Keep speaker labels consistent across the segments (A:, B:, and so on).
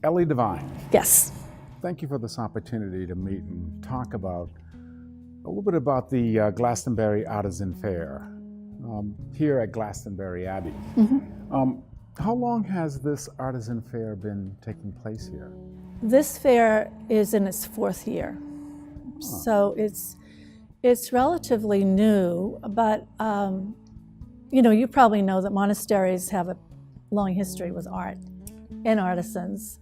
A: Ellie Devine,
B: Yes.
A: thank you for this opportunity to meet and talk about a little bit about the Glastonbury Artisan Fair here at Glastonbury Abbey. How long has this Artisan Fair been taking place here?
B: This fair is in its 4th year. So it's relatively new, but you probably know that monasteries have a long history with art and artisans.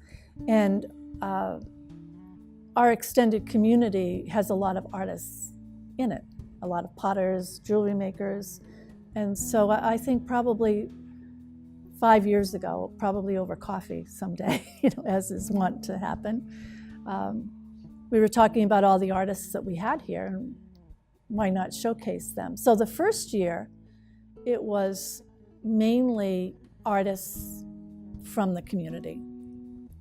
B: And our extended community has a lot of artists in it, a lot of potters, jewelry makers. And so I think probably 5 years ago, probably over coffee someday, as is wont to happen, we were talking about all the artists that we had here and why not showcase them. So the first year, it was mainly artists from the community,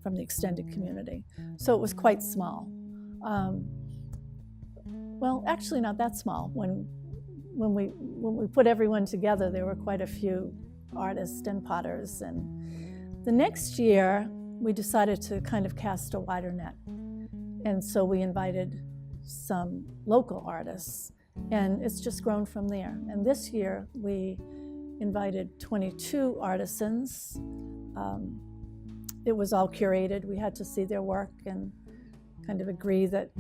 B: from the extended community. So it was quite small. Well, actually not that small. When we put everyone together, there were quite a few artists and potters. And the next year, we decided to kind of cast a wider net. And so we invited some local artists, and it's just grown from there. And this year, we invited 22 artisans. It was all curated. We had to see their work and kind of agree that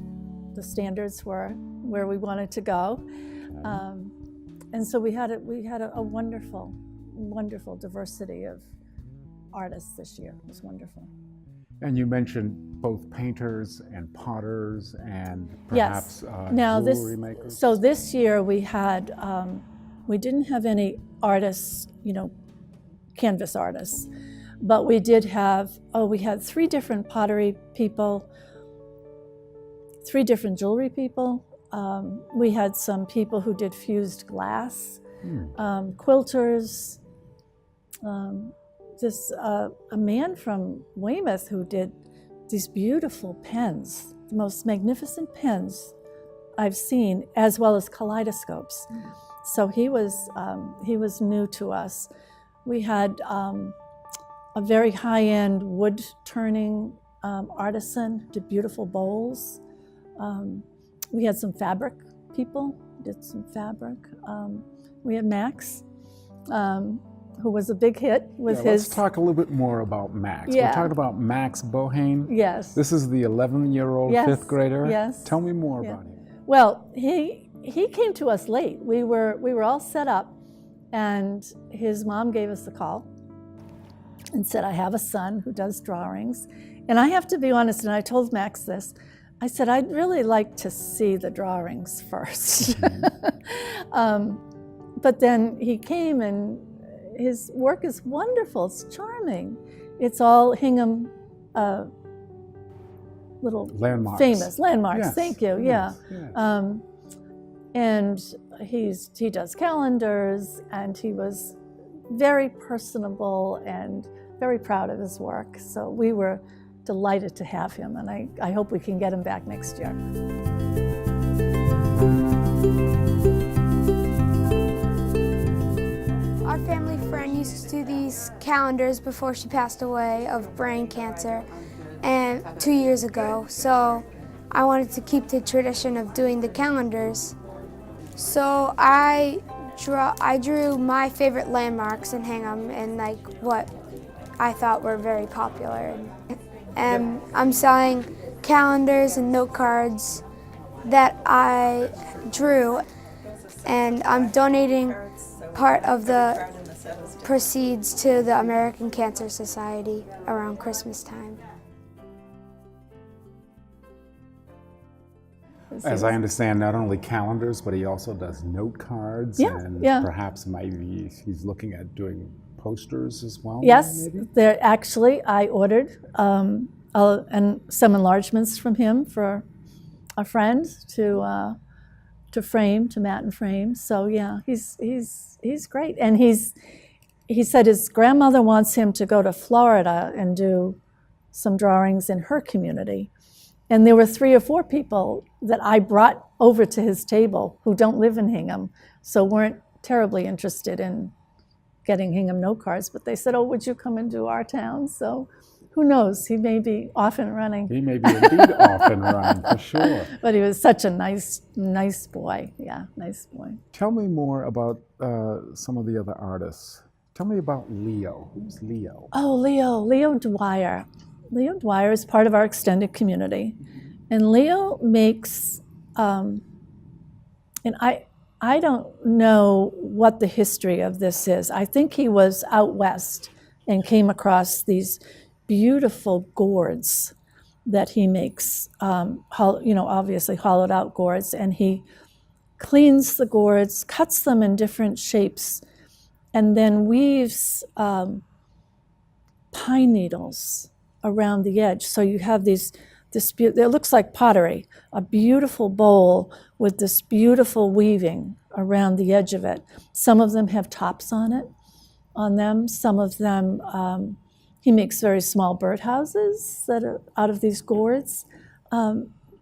B: the standards were where we wanted to go. And so we had a wonderful, wonderful diversity of artists this year. It was wonderful.
A: And you mentioned both painters and potters and perhaps jewelry makers.
B: So this year we had, we didn't have any artists, canvas artists, but we did have, we had 3 different pottery people, 3 different jewelry people. We had some people who did fused glass, quilters, a man from Weymouth who did these beautiful pens, the most magnificent pens I've seen, as well as kaleidoscopes. So he was new to us. We had a very high-end wood turning artisan, did beautiful bowls. We had some fabric people, did some fabric. We had Max, who was a big hit with his...
A: Let's talk a little bit more about Max.
B: Yeah.
A: We're talking about Max Bohane.
B: Yes.
A: This is the 11-year-old fifth grader.
B: Yes.
A: Tell me more about him.
B: Well, he came to us late. We were all set up, and his mom gave us a call and said, I have a son who does drawings. And I have to be honest, and I told Max this, I said, I'd really like to see the drawings first. But then he came, and his work is wonderful. It's charming. It's all Hingham little
A: landmarks.
B: Famous landmarks.
A: Yes.
B: Thank you.
A: Yes.
B: Yeah.
A: Yes.
B: And he does calendars, and he was very personable and very proud of his work. So we were delighted to have him, and I hope we can get him back next year.
C: Our family friend used to do these calendars before she passed away of brain cancer, and 2 years ago. So I wanted to keep the tradition of doing the calendars. So I drew my favorite landmarks in Hingham and what I thought were very popular. And I'm selling calendars and note cards that I drew, and I'm donating part of the proceeds to the American Cancer Society around Christmas time.
A: As I understand, not only calendars, but he also does note cards, and perhaps maybe he's looking at doing posters as well.
B: Yes,
A: maybe?
B: Actually I ordered and some enlargements from him for a friend to frame, to mat and frame. So yeah, he's great, and he said his grandmother wants him to go to Florida and do some drawings in her community. And there were 3 or 4 people that I brought over to his table who don't live in Hingham, so weren't terribly interested in getting Hingham note cards, but they said, oh, would you come and do our town? So who knows? He may be off and running.
A: He may be indeed off and running, for sure.
B: But he was such a nice boy. Yeah, nice boy.
A: Tell me more about some of the other artists. Tell me about Leo. Who's Leo?
B: Oh, Leo Dwyer. Leo Dwyer is part of our extended community. And Leo makes, and I don't know what the history of this is. I think he was out west and came across these beautiful gourds that he makes, obviously hollowed out gourds, and he cleans the gourds, cuts them in different shapes, and then weaves pine needles around the edge. So you have this it looks like pottery, a beautiful bowl with this beautiful weaving around the edge of it. Some of them have tops on them. Some of them, he makes very small birdhouses that are out of these gourds.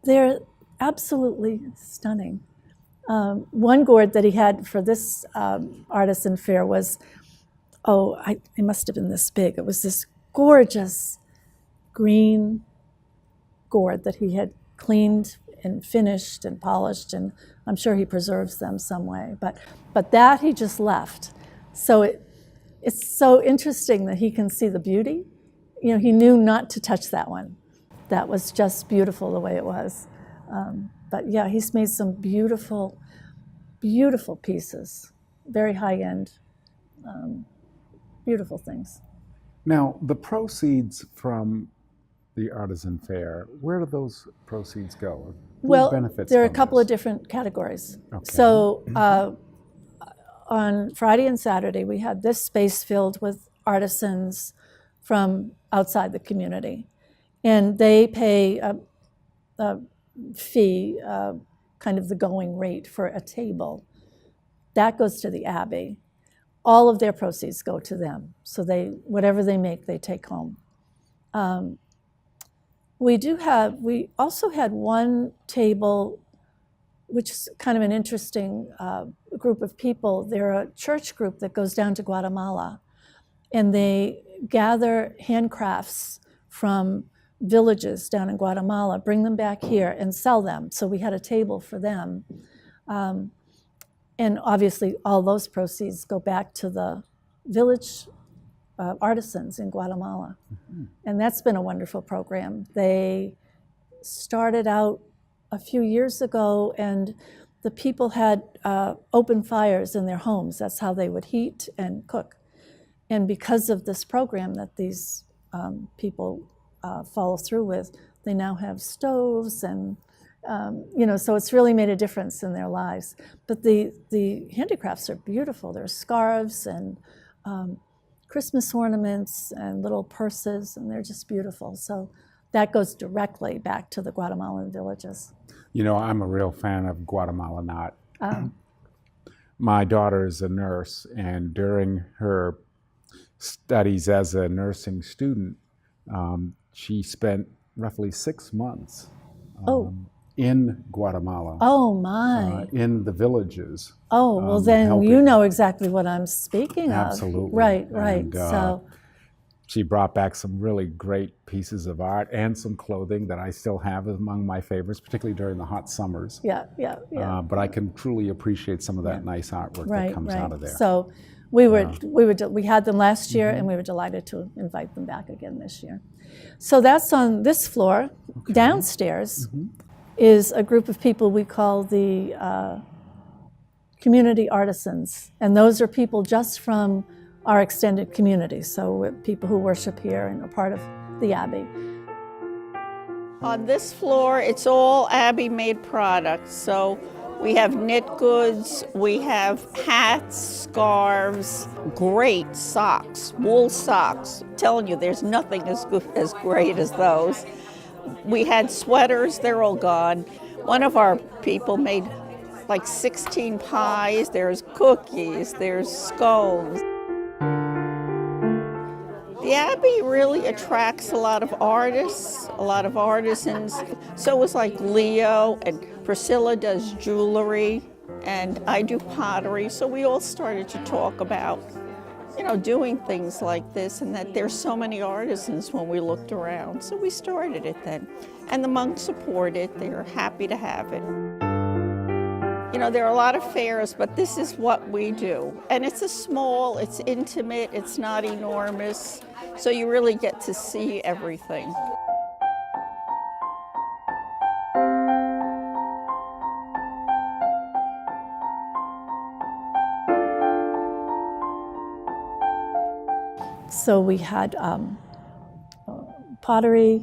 B: They're absolutely stunning. One gourd that he had for this Artisan Fair was, it must have been this big. It was this gorgeous green gourd that he had cleaned and finished and polished, and I'm sure he preserves them some way. But that he just left. So it's so interesting that he can see the beauty. You know, he knew not to touch that one. That was just beautiful the way it was. But yeah, he's made some beautiful, beautiful pieces, very high-end, beautiful things.
A: Now, the proceeds from the Artisan Fair, where do those proceeds go? Who
B: Well,
A: benefits
B: there are a
A: from
B: couple
A: this?
B: of different categories.
A: Okay.
B: So on Friday and Saturday, we had this space filled with artisans from outside the community. And they pay a fee, kind of the going rate for a table. That goes to the Abbey. All of their proceeds go to them. So whatever they make, they take home. We also had one table, which is kind of an interesting group of people. They're a church group that goes down to Guatemala, and they gather handcrafts from villages down in Guatemala, bring them back here and sell them. So we had a table for them. And obviously all those proceeds go back to the village artisans in Guatemala. Mm-hmm. And that's been a wonderful program. They started out a few years ago, and the people had open fires in their homes. That's how they would heat and cook. And because of this program that these people follow through with, they now have stoves and so it's really made a difference in their lives. But the handicrafts are beautiful. There's scarves and Christmas ornaments and little purses, and they're just beautiful. So that goes directly back to the Guatemalan villages.
A: You know, I'm a real fan of Guatemala knot. My daughter is a nurse, and during her studies as a nursing student, she spent roughly 6 months in Guatemala.
B: Oh, my.
A: In the villages.
B: Oh, well, then
A: helping.
B: you know exactly what I'm speaking of.
A: Absolutely.
B: Right.
A: And,
B: So
A: she brought back some really great pieces of art and some clothing that I still have among my favorites, particularly during the hot summers.
B: Yeah.
A: But I can truly appreciate some of that nice artwork that comes out of there.
B: So we had them last year, and we were delighted to invite them back again this year. So that's on this floor. Okay. Downstairs is a group of people we call the community artisans, and those are people just from our extended community. So we're people who worship here and are part of the Abbey.
D: On this floor, it's all Abbey-made products. So we have knit goods, we have hats, scarves, great socks, wool socks. I'm telling you, there's nothing as great as those. We had sweaters, they're all gone. One of our people made like 16 pies, there's cookies, there's scones. The Abbey really attracts a lot of artists, a lot of artisans. So it was like Leo, and Priscilla does jewelry, and I do pottery. So we all started to talk about doing things like this, and that there's so many artisans when we looked around. So we started it then. And the monks support it. They're happy to have it. There are a lot of fairs, but this is what we do. And it's it's intimate, it's not enormous, so you really get to see everything.
B: So we had pottery,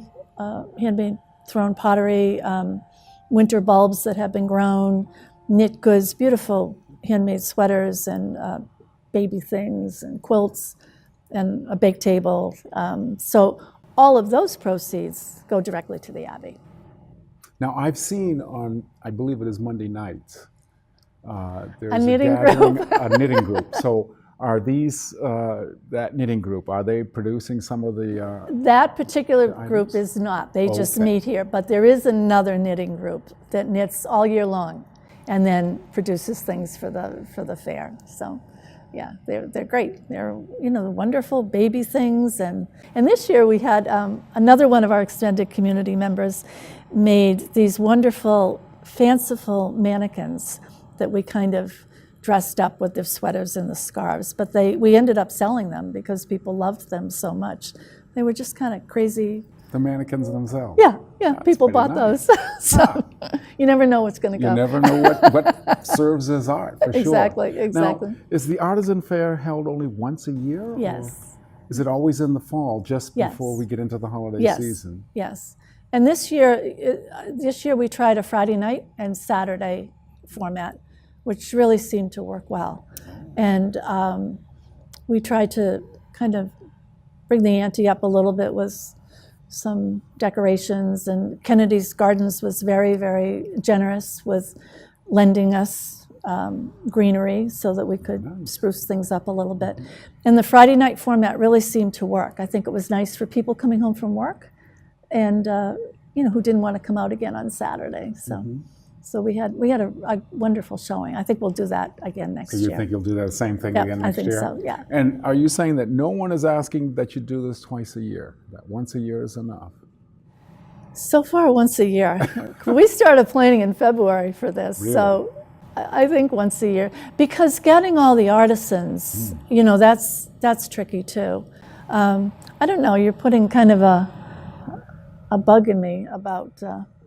B: handmade thrown pottery, winter bulbs that have been grown, knit goods, beautiful handmade sweaters and baby things and quilts and a bake table. So all of those proceeds go directly to the Abbey.
A: Now, I've seen on, I believe it is Monday nights, there's
B: A knitting
A: gathering,
B: group.
A: a knitting group. So are these, that knitting group, are they producing some of the
B: That particular
A: items?
B: group is not. They just
A: Okay.
B: meet here. But there is another knitting group that knits all year long and then produces things for the fair. So, yeah, they're great. They're the wonderful baby things. And this year we had another one of our extended community members made these wonderful, fanciful mannequins that we kind of dressed up with the sweaters and the scarves. But we ended up selling them because people loved them so much. They were just kind of crazy.
A: the mannequins themselves?
B: Yeah,
A: That's
B: people
A: pretty
B: bought
A: nice.
B: those. So you never know what's going to go.
A: You never know what serves as art, for sure.
B: Exactly.
A: Now, is the Artisan Fair held only once a year?
B: Yes.
A: Or is it always in the fall, just
B: Yes.
A: before we get into the holiday
B: Yes.
A: season?
B: Yes. And this year we tried a Friday night and Saturday format, which really seemed to work well. And we tried to kind of bring the ante up a little bit with some decorations, and Kennedy's Gardens was very, very generous with lending us greenery so that we could spruce things up a little bit. And the Friday night format really seemed to work. I think it was nice for people coming home from work and who didn't want to come out again on Saturday. So. So we had a wonderful showing. I think we'll do that again next
A: So you
B: year.
A: think you'll do that same thing
B: Yeah,
A: again next year?
B: I think so, yeah.
A: And are you saying that no one is asking that you do this twice a year, that once a year is enough?
B: So far, once a year. We started planning in February for this, so I think once a year. Because getting all the artisans, that's tricky too. I don't know, you're putting kind of a bug in me about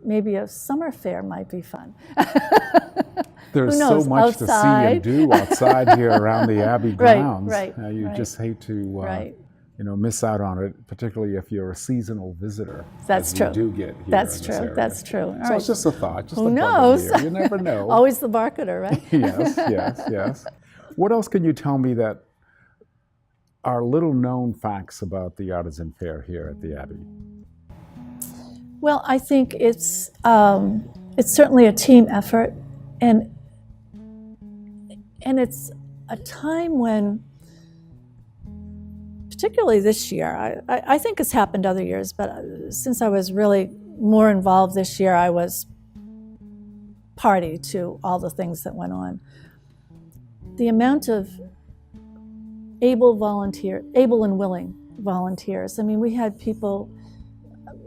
B: maybe a summer fair might be fun.
A: There's
B: Who
A: so
B: knows,
A: much to see and
B: outside.
A: do outside here around the Abbey grounds.
B: right,
A: You
B: right.
A: just hate to
B: Right.
A: miss out on it, particularly if you're a seasonal visitor.
B: That's
A: as
B: true.
A: We do get here
B: That's
A: in this
B: true.
A: area.
B: That's true. All
A: So
B: right.
A: it's just a thought, just
B: Who
A: a bug in
B: knows?
A: the ear. You never know.
B: Always the marketer, right?
A: Yes. What else can you tell me that are little known facts about the Artisan Fair here at the Abbey?
B: Well, I think it's certainly a team effort, and it's a time when, particularly this year, I think it's happened other years, but since I was really more involved this year, I was party to all the things that went on. The amount of able and willing volunteers. I mean, we had people,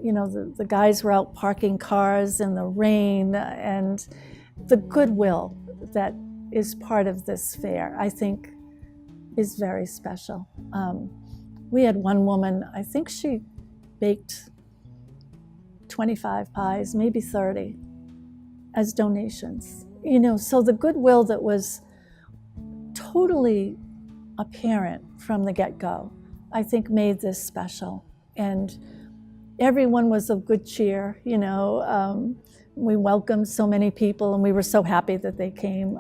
B: the guys were out parking cars in the rain, and the goodwill that is part of this fair, I think, is very special. We had one woman, I think she baked 25 pies, maybe 30, as donations. So the goodwill that was totally apparent from the get-go, I think made this special. And everyone was of good cheer, we welcomed so many people and we were so happy that they came.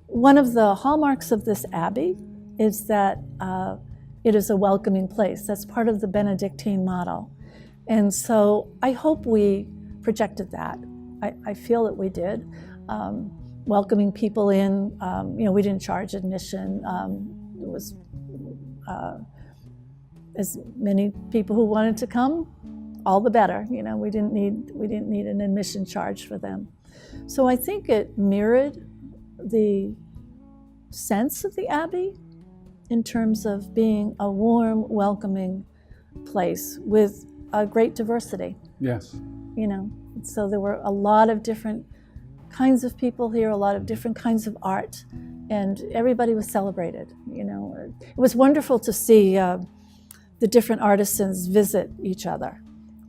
B: One of the hallmarks of this Abbey is that it is a welcoming place. That's part of the Benedictine model. And so I hope we projected that. I feel that we did. Welcoming people in, we didn't charge admission. It was as many people who wanted to come, all the better. We didn't need an admission charge for them. So I think it mirrored the sense of the Abbey in terms of being a warm, welcoming place with a great diversity.
A: Yes.
B: You know, so there were a lot of different kinds of people here, a lot of different kinds of art, and everybody was celebrated. You know, it was wonderful to see the different artisans visit each other.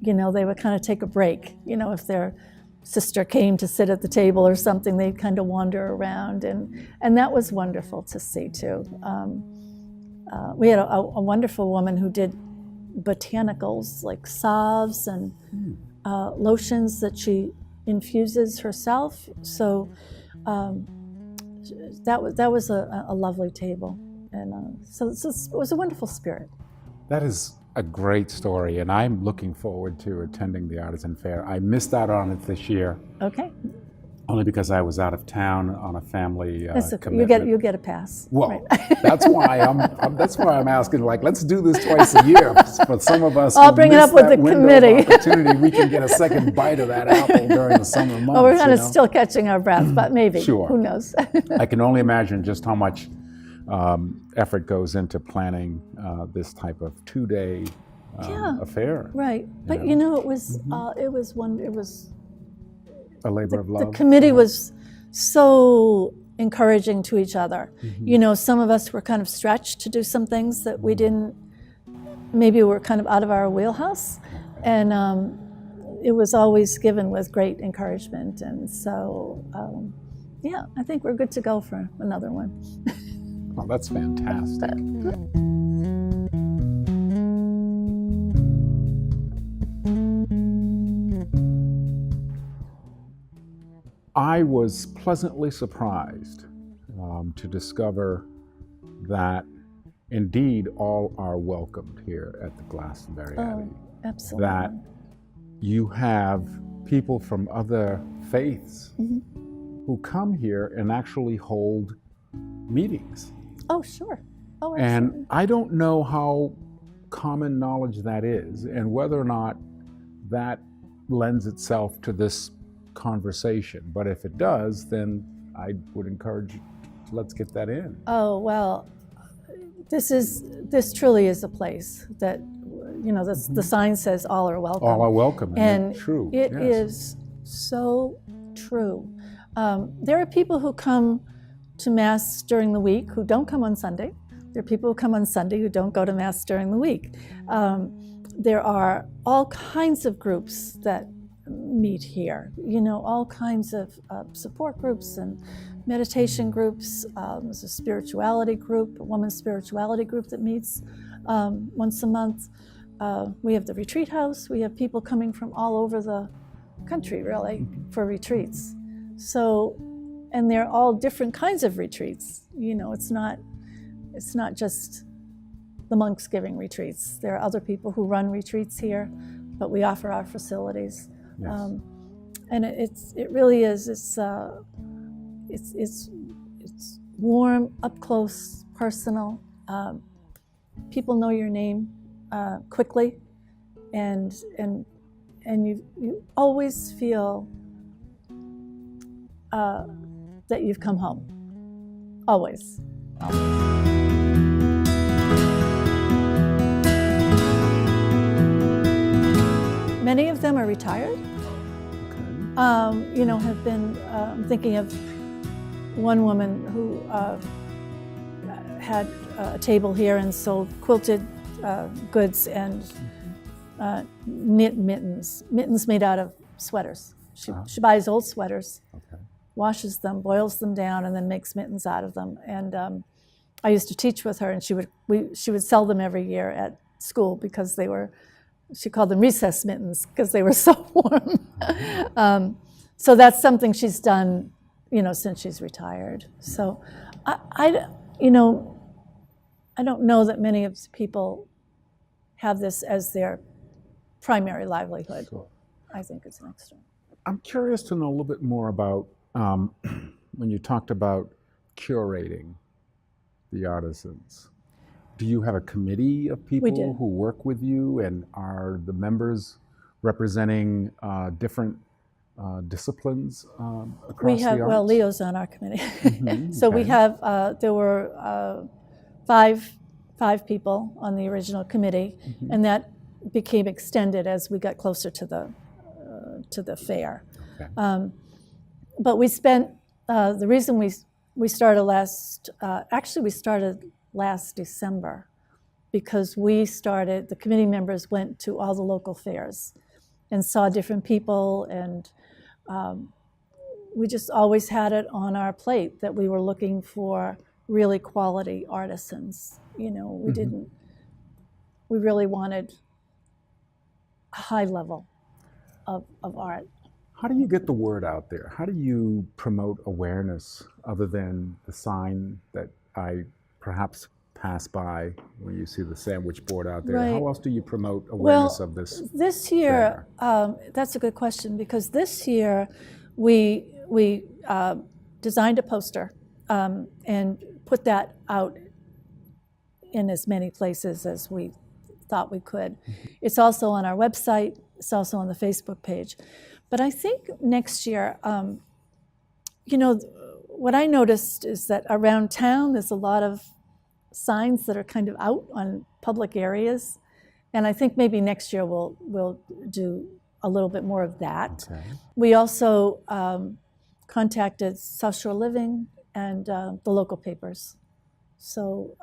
B: You know, they would kind of take a break. You know, if their sister came to sit at the table or something, they'd kind of wander around, and that was wonderful to see too. We had a wonderful woman who did botanicals like salves and lotions that she infuses herself. So that was a lovely table, and so it was a wonderful spirit.
A: That is a great story, and I'm looking forward to attending the Artisan Fair. I missed out on it this year.
B: Okay.
A: Only because I was out of town on a family commitment.
B: You get a pass.
A: Well,
B: right.
A: that's why I'm asking. Like, let's do this twice a year. For some of us,
B: I'll bring it up with the committee.
A: Opportunity, we can get a second bite of that apple during the summer months.
B: Well, we're kind of still catching our breath, but maybe.
A: Sure.
B: Who knows?
A: I can only imagine just how much effort goes into planning this type of 2-day affair.
B: Right, but you know, it was
A: a labor of love.
B: The committee was so encouraging to each other. You know, some of us were kind of stretched to do some things that we didn't, maybe were kind of out of our wheelhouse, and it was always given with great encouragement. And so, yeah, I think we're good to go for another one.
A: Well, that's fantastic. I was pleasantly surprised to discover that indeed all are welcomed here at the Glastonbury Abbey.
B: Absolutely.
A: That you have people from other faiths who come here and actually hold meetings.
B: Oh, sure. Oh, absolutely.
A: And I don't know how common knowledge that is, and whether or not that lends itself to this conversation. But if it does, then I would encourage, let's get that in.
B: Oh, well, this truly is a place that, you know, the sign says all are welcome.
A: All are welcome,
B: and
A: true.
B: It is so true. There are people who come to Mass during the week who don't come on Sunday. There are people who come on Sunday who don't go to Mass during the week. There are all kinds of groups that meet here, you know, all kinds of support groups and meditation groups. There's a spirituality group, a women's spirituality group that meets once a month. We have the retreat house. We have people coming from all over the country, really, for retreats. So, and they're all different kinds of retreats. You know, it's not just the monks giving retreats. There are other people who run retreats here, but we offer our facilities.
A: Yes.
B: And it really is. It's warm, up close, personal. People know your name quickly, and you always feel that you've come home. Always. Many of them are retired. You know, have been, I'm thinking of one woman who had a table here and sold quilted goods and knit mittens made out of sweaters. She buys old sweaters, washes them, boils them down, and then makes mittens out of them. And I used to teach with her, and she would sell them every year at school because they were, she called them recess mittens because they were so warm. So that's something she's done, you know, since she's retired. So I don't know that many of the people have this as their primary livelihood. Sure. I think it's an extra.
A: I'm curious to know a little bit more about when you talked about curating the artisans. Do you have a committee of people who work with you, and are the members representing different disciplines across the arts?
B: Well, Leo's on our committee. So we have, there were five people on the original committee, and that became extended as we got closer to the fair.
A: Okay.
B: But we spent the reason we started we started last December, because the committee members went to all the local fairs and saw different people, and we just always had it on our plate that we were looking for really quality artisans. You know, we really wanted a high level of art.
A: How do you get the word out there? How do you promote awareness other than the sign that I perhaps pass by when you see the sandwich board out there?
B: Right.
A: How else do you promote awareness of this?
B: This year, that's a good question, because this year we designed a poster and put that out in as many places as we thought we could. It's also on our website. It's also on the Facebook page. But I think next year, you know, what I noticed is that around town there's a lot of signs that are kind of out on public areas, and I think maybe next year we'll do a little bit more of that.
A: Okay.
B: We also contacted South Shore Living and the local papers. So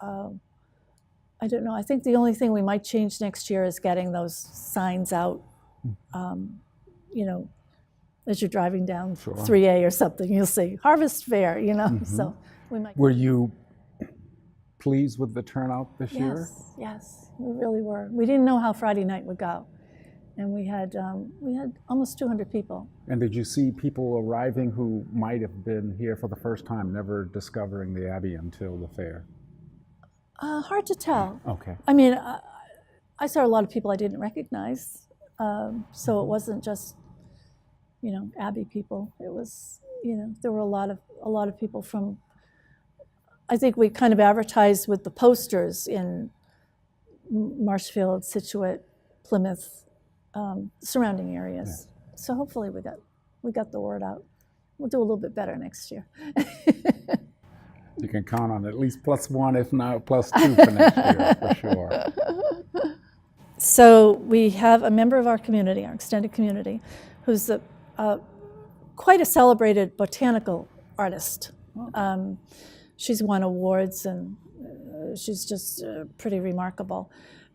B: I don't know. I think the only thing we might change next year is getting those signs out. You know, as you're driving down 3A or something, you'll see Harvest Fair, you know. So we might.
A: Were you pleased with the turnout this year?
B: Yes, we really were. We didn't know how Friday night would go, and we had almost 200 people.
A: And did you see people arriving who might have been here for the first time, never discovering the Abbey until the fair?
B: Hard to tell.
A: Okay.
B: I mean, I saw a lot of people I didn't recognize, so it wasn't just, you know, Abbey people. It was, you know, there were a lot of people from. I think we kind of advertised with the posters in Marshfield, Scituate, Plymouth, surrounding areas. Yeah. So hopefully we got the word out. We'll do a little bit better next year.
A: You can count on at least +1, if not +2 for next year, for sure.
B: So we have a member of our community, our extended community, who's quite a celebrated botanical artist. She's won awards, and she's just pretty remarkable.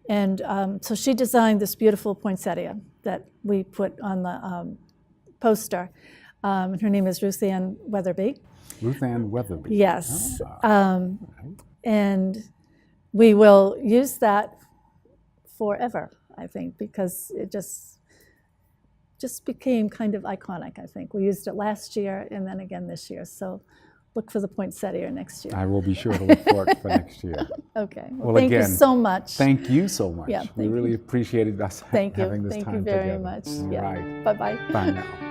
B: And so she designed this beautiful poinsettia that we put on the poster. And her name is Ruth Ann Weatherby.
A: Ruth Ann Weatherby.
B: Yes. And we will use that forever, I think, because it just became kind of iconic, I think. We used it last year and then again this year. So look for the poinsettia next year.
A: I will be sure to look for it for next year.
B: Okay.
A: Well,
B: thank
A: again,
B: you so much.
A: Thank you so much.
B: Yeah,
A: we really appreciated us having this time together.
B: Thank you very much.
A: All right.
B: Bye-bye.
A: Bye now.